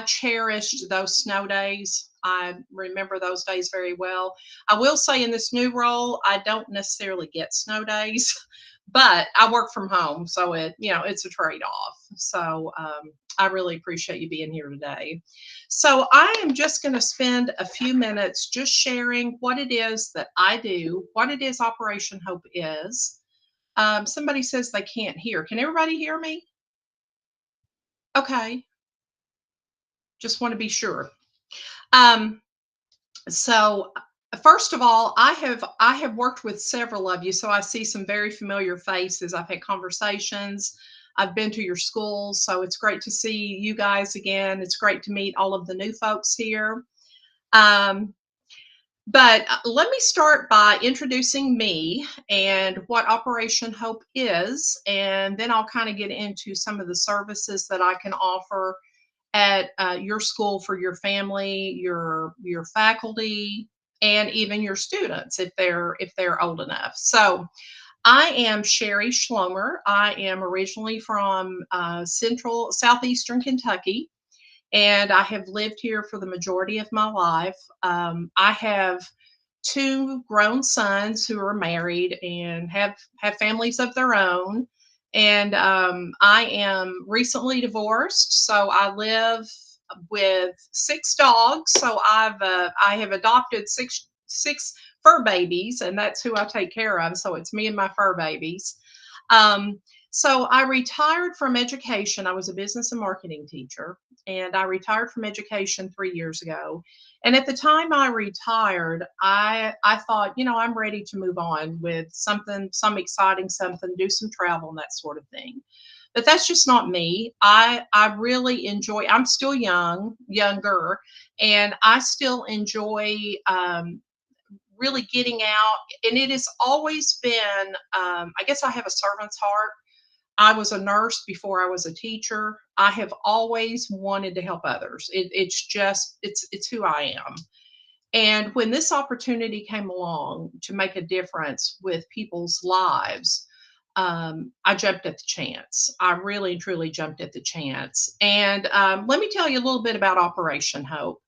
cherished those snow days. I remember those days very well. I will say in this new role, I don't necessarily get snow days, but I work from home, so it's a trade-off. So I really appreciate you being here today. So I am just going to spend a few minutes just sharing what it is that I do, what it is Operation Hope is. Somebody says they can't hear. Can everybody hear me? Okay, just want to be sure. Um, so first of all, I have worked with several of you, so I see some very familiar faces. I've had conversations. I've been to your schools, so it's great to see you guys again. It's great to meet all of the new folks here. Um, but let me start by introducing me and what Operation Hope is, and then I'll kind of get into some of the services that I can offer at your school for your family, your faculty, and even your students if they're old enough. So I am Sherry Schlomer. I am originally from central southeastern Kentucky, and I have lived here for the majority of my life. I have two grown sons who are married and have families of their own. And I am recently divorced, so I live with six dogs. So I have adopted six fur babies, and that's who I take care of. So it's me and my fur babies. Um, so I retired from education. I was a business and marketing teacher, and I retired from education 3 years ago. And at the time I retired, I thought, I'm ready to move on with something, some exciting something, do some travel and that sort of thing. But that's just not me. I really enjoy. I'm still younger, and I still enjoy really getting out. And it has always been. I guess I have a servant's heart. I was a nurse before I was a teacher. I have always wanted to help others. It's who I am. And when this opportunity came along to make a difference with people's lives, I jumped at the chance. I really and truly jumped at the chance. And let me tell you a little bit about Operation Hope.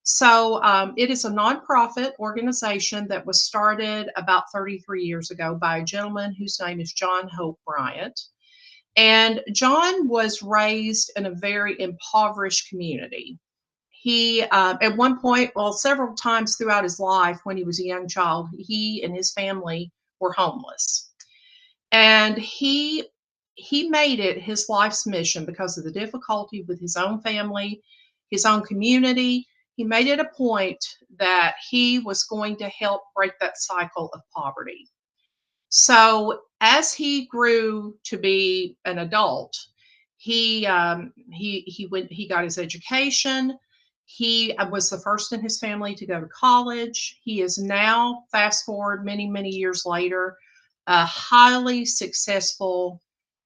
So it is a nonprofit organization that was started about 33 years ago by a gentleman whose name is John Hope Bryant. And John was raised in a very impoverished community. He, at one point, well, several times throughout his life when he was a young child, he and his family were homeless. And he made it his life's mission because of the difficulty with his own family, his own community. He made it a point that he was going to help break that cycle of poverty. So as he grew to be an adult, he got his education. He was the first in his family to go to college. He is now, fast forward many years later, a highly successful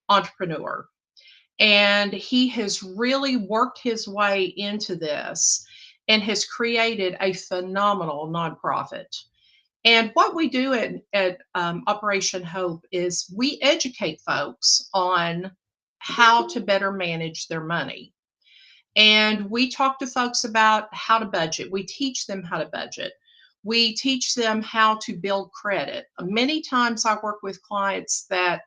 entrepreneur. And he has really worked his way into this and has created a phenomenal nonprofit. And what we do at Operation Hope is we educate folks on how to better manage their money. And we talk to folks about how to budget. We teach them how to budget. We teach them how to build credit. Many times I work with clients that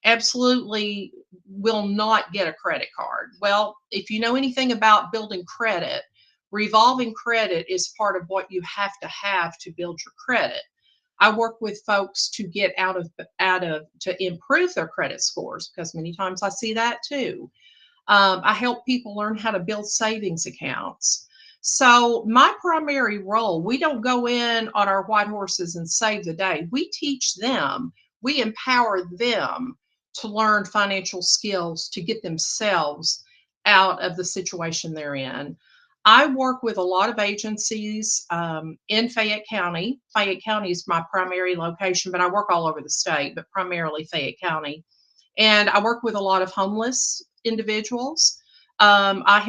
absolutely will not get a credit card. Well, if you know anything about building credit, revolving credit is part of what you have to build your credit. I work with folks to get out of to improve their credit scores because many times I see that too. I help people learn how to build savings accounts. So my primary role, we don't go in on our white horses and save the day. We teach them, we empower them to learn financial skills to get themselves out of the situation they're in. I work with a lot of agencies in Fayette County. Fayette County is my primary location, but I work all over the state, but primarily Fayette County. And I work with a lot of homeless individuals. I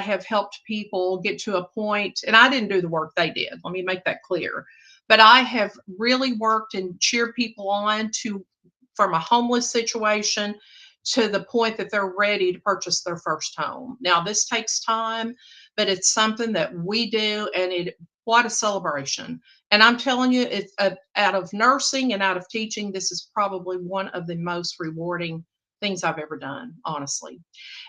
have helped people get to a point, and I didn't do the work they did. Let me make that clear. But I have really worked and cheered people on to from a homeless situation to the point that they're ready to purchase their first home. Now, this takes time, but it's something that we do, and it what a celebration. And I'm telling you, it's out of nursing and out of teaching, this is probably one of the most rewarding things I've ever done, honestly.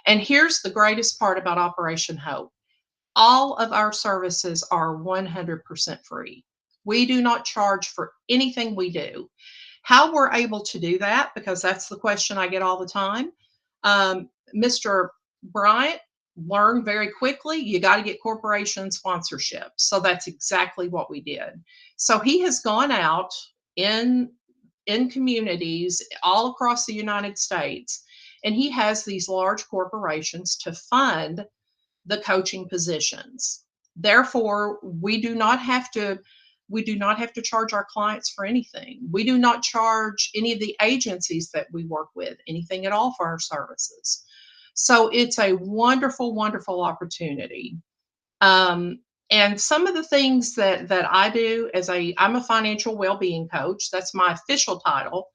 And here's the greatest part about Operation Hope: all of our services are 100% free. We do not charge for anything we do. How we're able to do that, because that's the question I get all the time. Mr. Bryant learned very quickly, you got to get corporation sponsorship. So that's exactly what we did. So he has gone out in in communities all across the United States, and he has these large corporations to fund the coaching positions. Therefore, we do not have to charge our clients for anything. We do not charge any of the agencies that we work with anything at all for our services. So it's a wonderful, wonderful opportunity. Um, and some of the things that I do as I'm a financial well-being coach. That's my official title.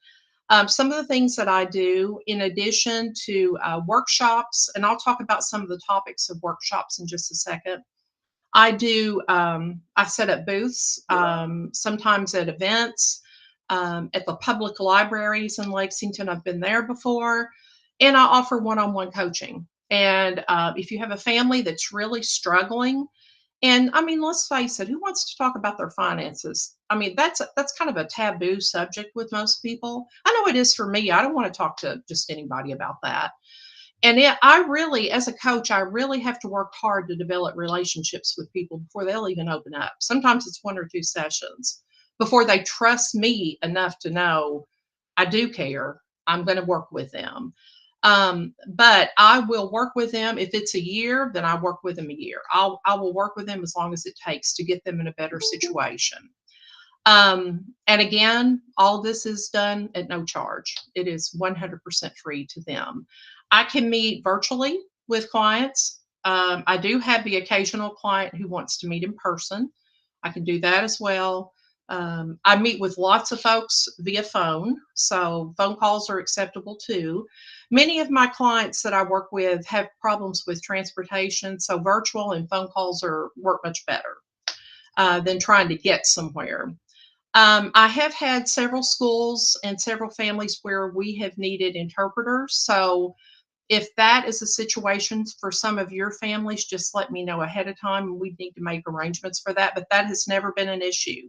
Some of the things that I do, in addition to workshops, and I'll talk about some of the topics of workshops in just a second. I set up booths, sometimes at events, at the public libraries in Lexington. I've been there before, and I offer one on one coaching. And if you have a family that's really struggling, and I mean, let's face it, who wants to talk about their finances? I mean, that's kind of a taboo subject with most people. I know it is for me. I don't want to talk to just anybody about that. And I really, as a coach, I really have to work hard to develop relationships with people before they'll even open up. Sometimes it's one or two sessions before they trust me enough to know I do care. I'm going to work with them. But I will work with them. If it's a year, then I work with them a year. I will work with them as long as it takes to get them in a better situation. And again, all this is done at no charge. It is 100% free to them. I can meet virtually with clients. I do have the occasional client who wants to meet in person. I can do that as well. I meet with lots of folks via phone, so phone calls are acceptable too. Many of my clients that I work with have problems with transportation, so virtual and phone calls work much better than trying to get somewhere. I have had several schools and several families where we have needed interpreters. So if that is a situation for some of your families, just let me know ahead of time. We need to make arrangements for that, but that has never been an issue.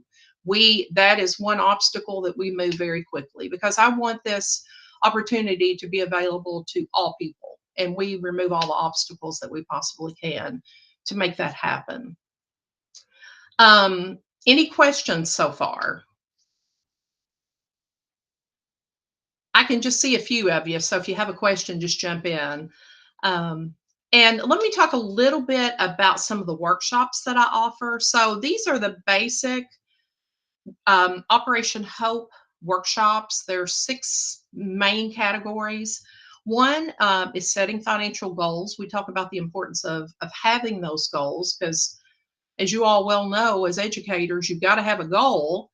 That is one obstacle that we move very quickly, because I want this opportunity to be available to all people, and we remove all the obstacles that we possibly can to make that happen. Any questions so far? I can just see a few of you, so if you have a question, just jump in. Um, and let me talk a little bit about some of the workshops that I offer. So these are the basic Operation Hope workshops. There's 6 main categories. One is setting financial goals. We talk about the importance of having those goals, because, as you all well know, as educators, you've got to have a goal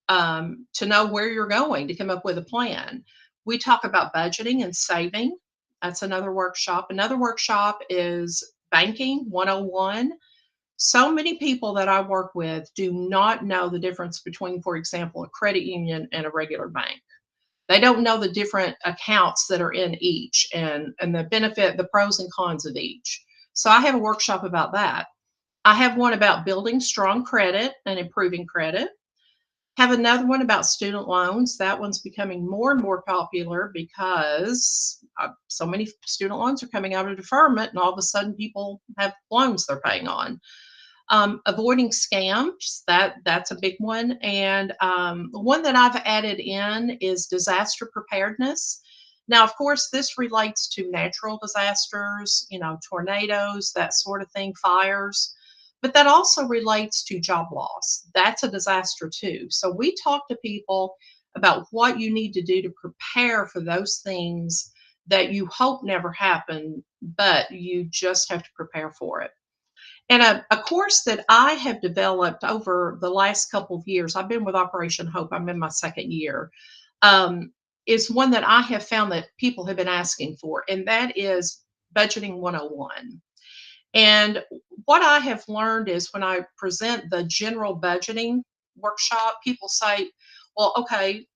to know where you're going, to come up with a plan. We talk about budgeting and saving. That's another workshop. Another workshop is Banking 101. So many people that I work with do not know the difference between, for example, a credit union and a regular bank. They don't know the different accounts that are in each, and the benefit, the pros and cons of each. So I have a workshop about that. I have one about building strong credit and improving credit. Have another one about student loans. That one's becoming more and more popular because so many student loans are coming out of deferment, and all of a sudden people have loans they're paying on. Avoiding scams, that's a big one. And one that I've added in is disaster preparedness. Now, of course, this relates to natural disasters, tornadoes, that sort of thing, fires. But that also relates to job loss. That's a disaster too. So we talk to people about what you need to do to prepare for those things that you hope never happen, but you just have to prepare for it. And a course that I have developed over the last couple of years, I've been with Operation Hope, I'm in my second year, um, is one that I have found that people have been asking for, and that is Budgeting 101. And what I have learned is when I present the general budgeting workshop, people say, well, okay,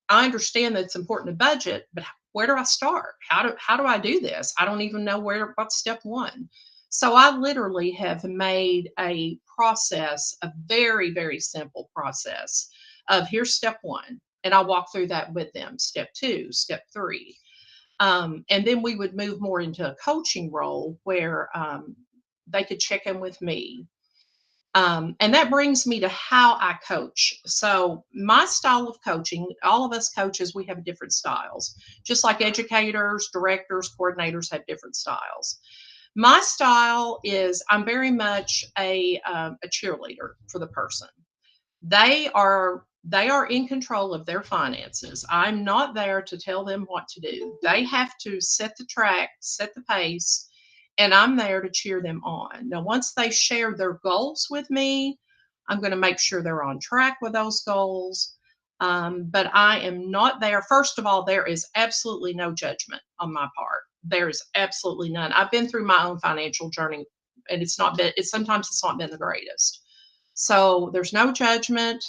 I understand that it's important to budget, but where do I start? How do I do this? I don't even know what's step one. So I literally have made a process, a very, very simple process of here's step one. And I walk through that with them, step two, step three. And then we would move more into a coaching role where they could check in with me. And that brings me to how I coach. So, my style of coaching, all of us coaches, we have different styles, just like educators, directors, coordinators have different styles. My style is I'm very much a cheerleader for the person. They are in control of their finances. I'm not there to tell them what to do. They have to set the track, set the pace, and I'm there to cheer them on. Now, once they share their goals with me, I'm going to make sure they're on track with those goals. But I am not there. First of all, there is absolutely no judgment on my part. There is absolutely none. I've been through my own financial journey, and sometimes it's not been the greatest. So there's no judgment.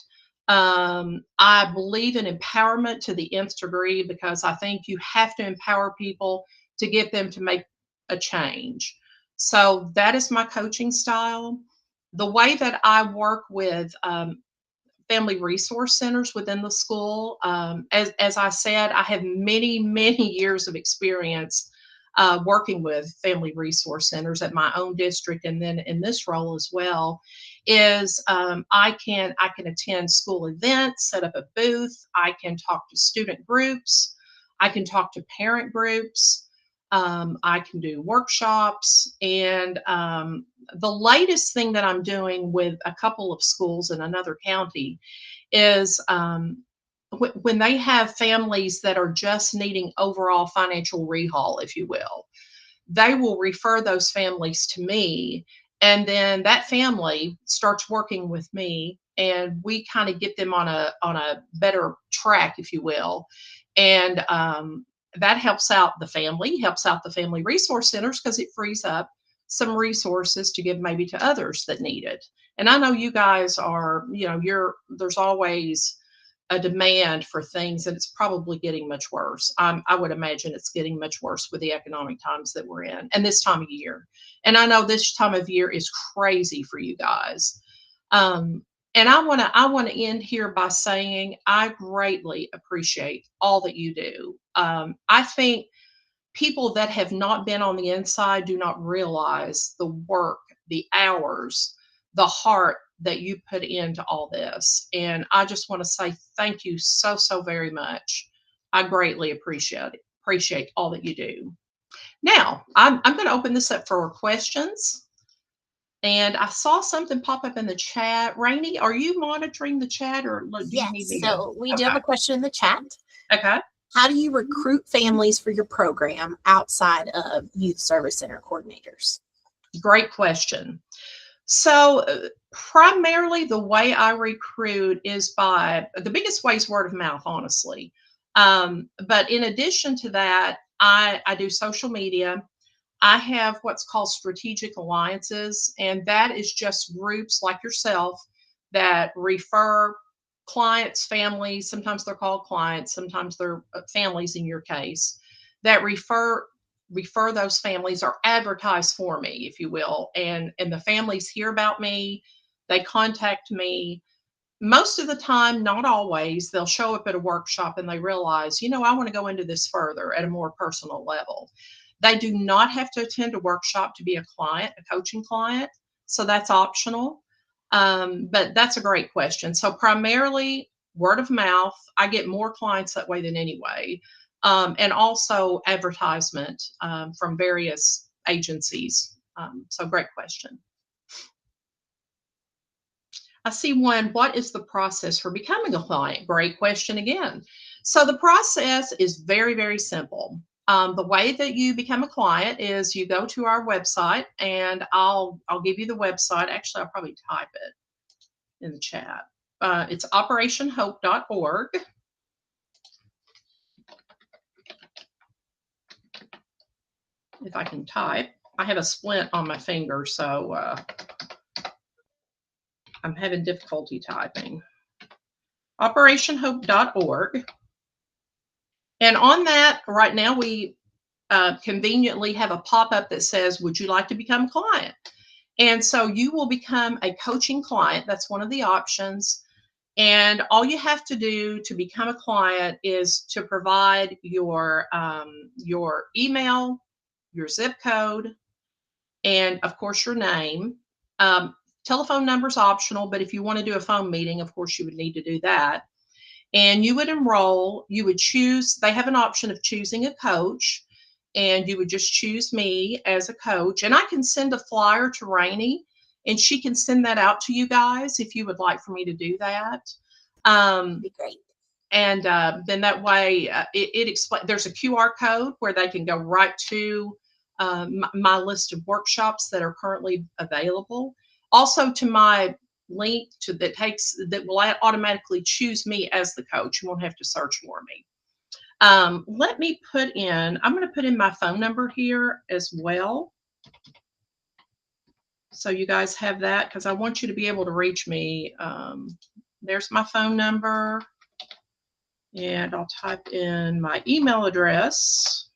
I believe in empowerment to the nth degree because I think you have to empower people to get them to make a change. So that is my coaching style. The way that I work with family resource centers within the school, as I said, I have many, many years of experience working with family resource centers at my own district and then in this role as well. Is I can attend school events, set up a booth, I can talk to student groups, I can talk to parent groups, I can do workshops, and the latest thing that I'm doing with a couple of schools in another county is when they have families that are just needing overall financial rehaul, if you will, they will refer those families to me. And then that family starts working with me and we kind of get them on a better track, if you will. And that helps out the family resource centers because it frees up some resources to give maybe to others that need it. And I know you guys are, there's always a demand for things, and it's probably getting much worse. I would imagine it's getting much worse with the economic times that we're in and this time of year. And I know this time of year is crazy for you guys. Um, and I want to end here by saying I greatly appreciate all that you do. I think people that have not been on the inside do not realize the work, the hours, the heart that you put into all this. And I just want to say thank you so, so very much. I greatly appreciate all that you do. Now, I'm going to open this up for questions. And I saw something pop up in the chat. Rainey, are you monitoring the chat or do you need Yes. me to? So we do have Okay. a question in the chat. Okay. How do you recruit families for your program outside of youth service center coordinators? Great question. So, primarily, the way I recruit is by the biggest way is word of mouth, honestly. But in addition to that, I do social media. I have what's called strategic alliances, and that is just groups like yourself that refer clients, families. Sometimes they're called clients, sometimes they're families in your case that refer those families or advertise for me, if you will. And the families hear about me, they contact me. Most of the time, not always, they'll show up at a workshop and they realize, I want to go into this further at a more personal level. They do not have to attend a workshop to be a client, a coaching client. So that's optional. But that's a great question. So primarily word of mouth. I get more clients that way than anyway. And also advertisement from various agencies. So great question. I see one. What is the process for becoming a client? Great question again. So the process is very, very simple. The way that you become a client is you go to our website, and I'll give you the website. Actually, I'll probably type it in the chat. It's operationhope.org. If I can type. I have a splint on my finger, so I'm having difficulty typing. OperationHope.org. And on that, right now, we conveniently have a pop-up that says, would you like to become a client? And so you will become a coaching client. That's one of the options. And all you have to do to become a client is to provide your email, your zip code, and of course your name. Telephone number is optional, but if you want to do a phone meeting, of course you would need to do that. And you would enroll. You would choose. They have an option of choosing a coach, and you would just choose me as a coach. And I can send a flyer to Rainey, and she can send that out to you guys if you would like for me to do that. That'd be great. And then that way, it explains. There's a QR code where they can go right to my list of workshops that are currently available. Also, to my link that will automatically choose me as the coach. You won't have to search for me. Let me I'm going to put in my phone number here as well. So you guys have that, because I want you to be able to reach me. There's my phone number, and I'll type in my email address.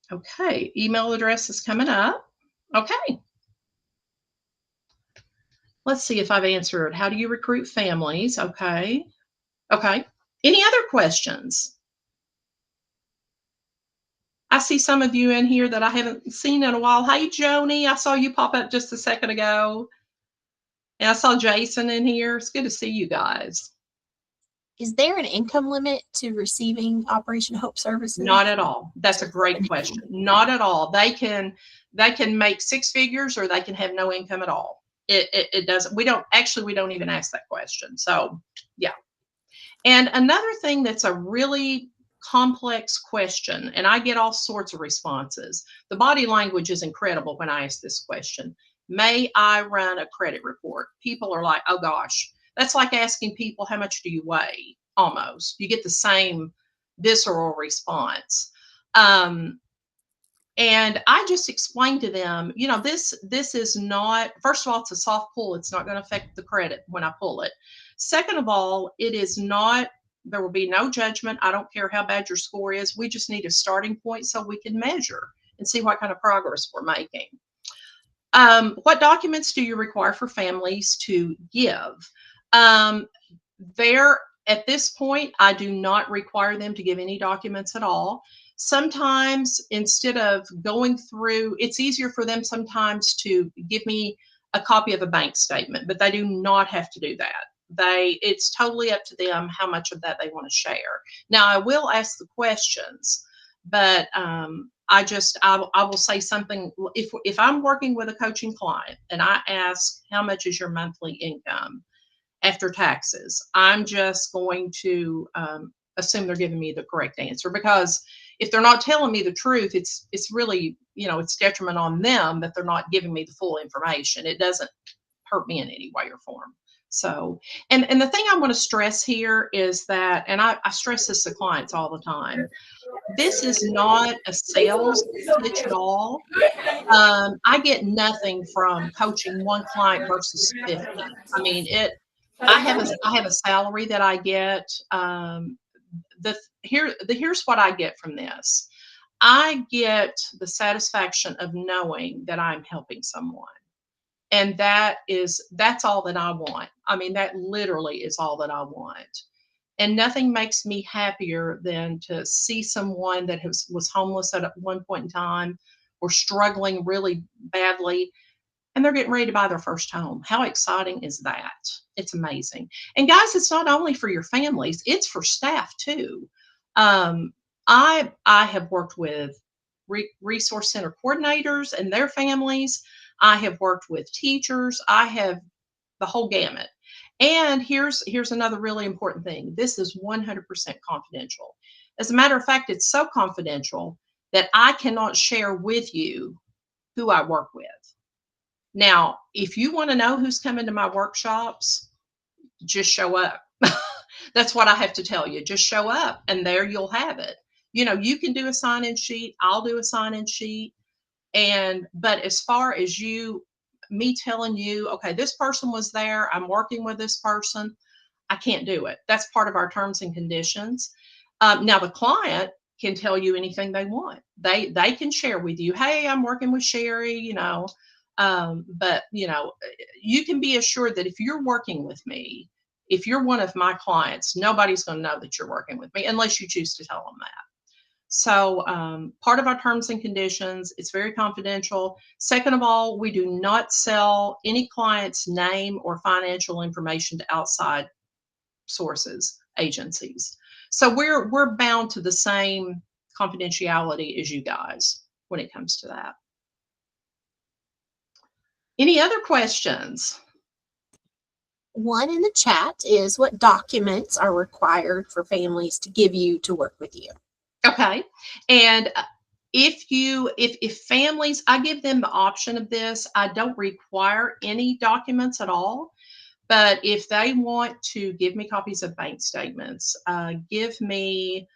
Okay, email address is coming up. Okay. Let's see if I've answered. How do you recruit families? Okay. Okay. Any other questions? I see some of you in here that I haven't seen in a while. Hey, Joni, I saw you pop up just a second ago. And I saw Jason in here. It's good to see you guys. Is there an income limit to receiving Operation Hope services? Not at all. That's a great question. Not at all. They can make six figures, or they can have no income at all. It doesn't. We don't even ask that question. So yeah. And another thing that's a really complex question, and I get all sorts of responses. The body language is incredible when I ask this question. May I run a credit report? People are like, oh gosh. That's like asking people, how much do you weigh? Almost. You get the same visceral response. And I just explained to them, this is not, first of all, it's a soft pull. It's not going to affect the credit when I pull it. Second of all, it is not, there will be no judgment. I don't care how bad your score is. We just need a starting point so we can measure and see what kind of progress we're making. What documents do you require for families to give? At this point, I do not require them to give any documents at all. Sometimes, instead of going through, it's easier for them sometimes to give me a copy of a bank statement, but they do not have to do that. It's totally up to them how much of that they want to share. Now, I will ask the questions, but I will say something. If I'm working with a coaching client and I ask, how much is your monthly income after taxes, I'm just going to assume they're giving me the correct answer, because if they're not telling me the truth, it's really, it's detriment on them that they're not giving me the full information. It doesn't hurt me in any way or form. So, and the thing I want to stress here is that, and I stress this to clients all the time, this is not a sales pitch at all. I get nothing from coaching one client versus 50. I mean, I have a salary that I get. Here's what I get from this. I get the satisfaction of knowing that I'm helping someone. And that's all that I want. I mean, that literally is all that I want. And nothing makes me happier than to see someone that was homeless at one point in time, or struggling really badly, and they're getting ready to buy their first home. How exciting is that? It's amazing. And guys, it's not only for your families, it's for staff too. I have worked with resource center coordinators and their families. I have worked with teachers. I have the whole gamut. And here's another really important thing. This is 100% confidential. As a matter of fact, it's so confidential that I cannot share with you who I work with. Now, if you want to know who's coming to my workshops, just show up. That's what I have to tell you. Just show up and there you'll have it. You can do a sign-in sheet. I'll do a sign-in sheet. But as far as me telling you, okay, this person was there, I'm working with this person, I can't do it. That's part of our terms and conditions. Now the client can tell you anything they want. They can share with you, hey, I'm working with Sherry, but you can be assured that if you're working with me, if you're one of my clients, nobody's going to know that you're working with me unless you choose to tell them that. So part of our terms and conditions, it's very confidential. Second of all, we do not sell any client's name or financial information to outside sources, agencies. So we're bound to the same confidentiality as you guys when it comes to that. Any other questions? One in the chat is, what documents are required for families to give you to work with you? Okay. And if families, I give them the option of this. I don't require any documents at all. But if they want to give me copies of bank statements, give me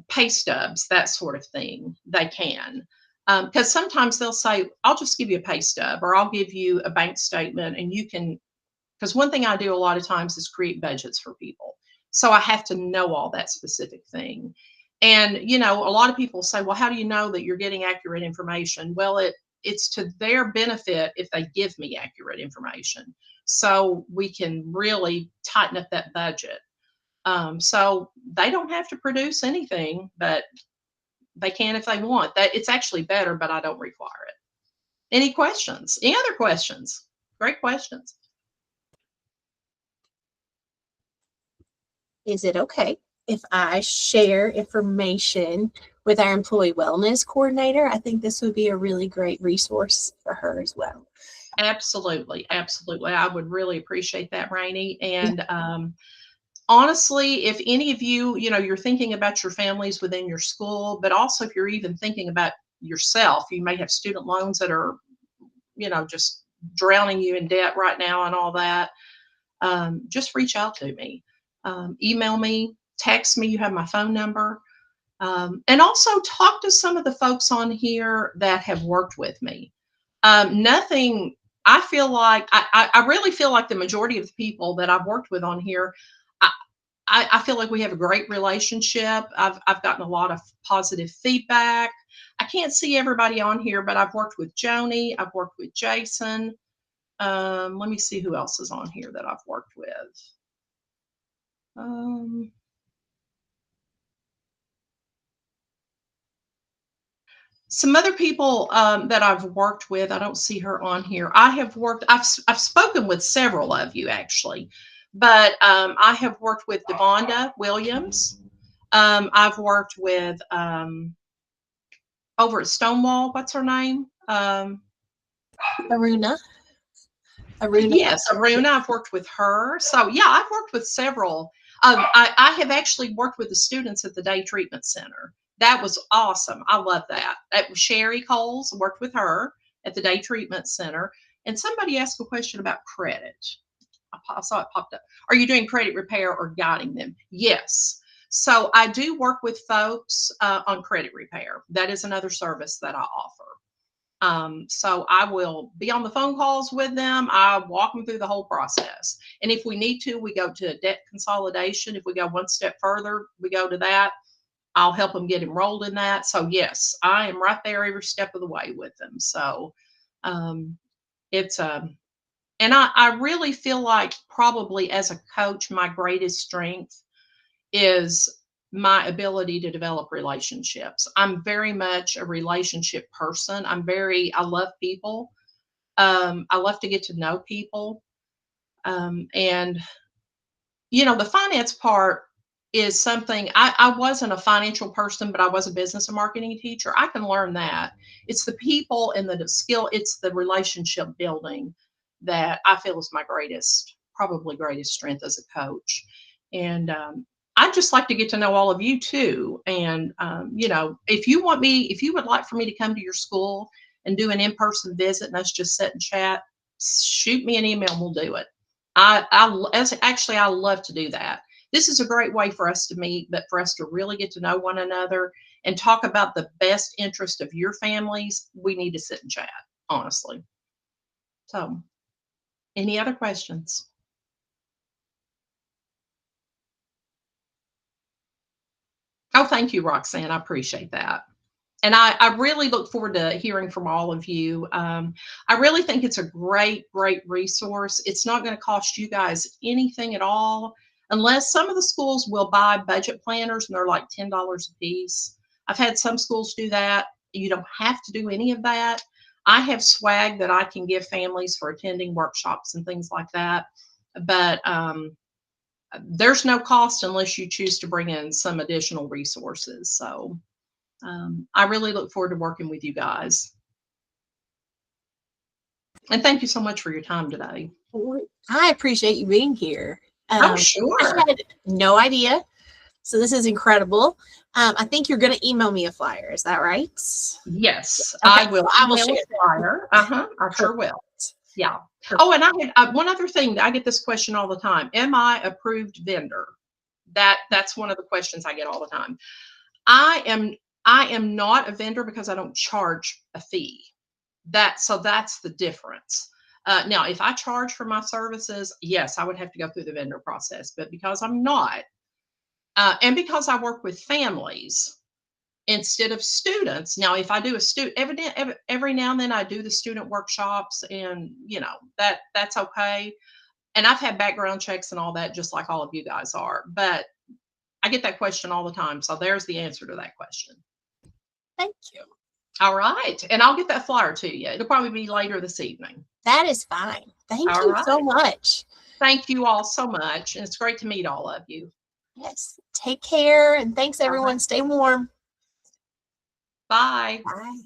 pay stubs, that sort of thing, they can. Because sometimes they'll say, I'll just give you a pay stub or I'll give you a bank statement and you can, because one thing I do a lot of times is create budgets for people. So I have to know all that specific thing. And, a lot of people say, well, how do you know that you're getting accurate information? Well, it's to their benefit if they give me accurate information. So we can really tighten up that budget. So they don't have to produce anything, but they can if they want. That it's actually better, but I don't require it. Any questions? Any other questions? Great questions. Is it okay if I share information with our employee wellness coordinator? I think this would be a really great resource for her as well. Absolutely. Absolutely. I would really appreciate that, Rainey. And honestly, if any of you, you're thinking about your families within your school, but also if you're even thinking about yourself, you may have student loans that are, just drowning you in debt right now and all that. Just reach out to me. Email me, text me. You have my phone number. And also talk to some of the folks on here that have worked with me. Nothing, I feel like, I really feel like the majority of the people that I've worked with on here, I feel like we have a great relationship. I've gotten a lot of positive feedback. I can't see everybody on here, but I've worked with Joni. I've worked with Jason. Let me see who else is on here that I've worked with. Some other people that I've worked with, I don't see her on here. I've spoken with several of you actually, but I have worked with Devonda Williams. I've worked with over at Stonewall, what's her name? Aruna. Yes, Aruna. I've worked with her. So yeah, I've worked with several. I have actually worked with the students at the Day Treatment Center. That was awesome. I love that. That was Sherry Coles. Worked with her at the Day Treatment Center. And somebody asked a question about credit. I saw it popped up. Are you doing credit repair or guiding them? Yes. So I do work with folks on credit repair. That is another service that I offer. So I will be on the phone calls with them. I walk them through the whole process. And if we need to, we go to debt consolidation. If we go one step further, we go to that. I'll help them get enrolled in that. So yes, I am right there every step of the way with them. So it's and I really feel like probably as a coach, my greatest strength is my ability to develop relationships. I'm very much a relationship person. I love people. I love to get to know people. And, the finance part is something I wasn't a financial person, but I was a business and marketing teacher. I can learn that. It's the people and the skill, it's the relationship building that I feel is my probably greatest strength as a coach. And I'd just like to get to know all of you too. And, if you would like for me to come to your school and do an in-person visit and us just sit and chat, shoot me an email and we'll do it. I love to do that. This is a great way for us to meet, but for us to really get to know one another and talk about the best interest of your families, we need to sit and chat, honestly. So, any other questions? Oh, thank you, Roxanne. I appreciate that. And I really look forward to hearing from all of you. I really think it's a great, great resource. It's not going to cost you guys anything at all, unless some of the schools will buy budget planners and they're like $10 a piece. I've had some schools do that. You don't have to do any of that. I have swag that I can give families for attending workshops and things like that. But there's no cost unless you choose to bring in some additional resources. So I really look forward to working with you guys. And thank you so much for your time today. I appreciate you being here. Oh, sure. I had no idea. So this is incredible. I think you're going to email me a flyer. Is that right? Yes, Okay, I will. I will email share a flyer. I sure will. Yeah. Oh, and I had one other thing. I get this question all the time. Am I approved vendor? That's one of the questions I get all the time. I am not a vendor because I don't charge a fee. So that's the difference. Now, if I charge for my services, yes, I would have to go through the vendor process. But because I'm not, and because I work with families instead of students. Now, if I do a student, every now and then I do the student workshops, and that's okay. And I've had background checks and all that, just like all of you guys are. But I get that question all the time. So there's the answer to that question. Thank you. All right. And I'll get that flyer to you. It'll probably be later this evening. That is fine. Thank All you right. so much. Thank you all so much. And it's great to meet all of you. Yes. Take care. And thanks, everyone. Right. Stay warm. Bye. Bye.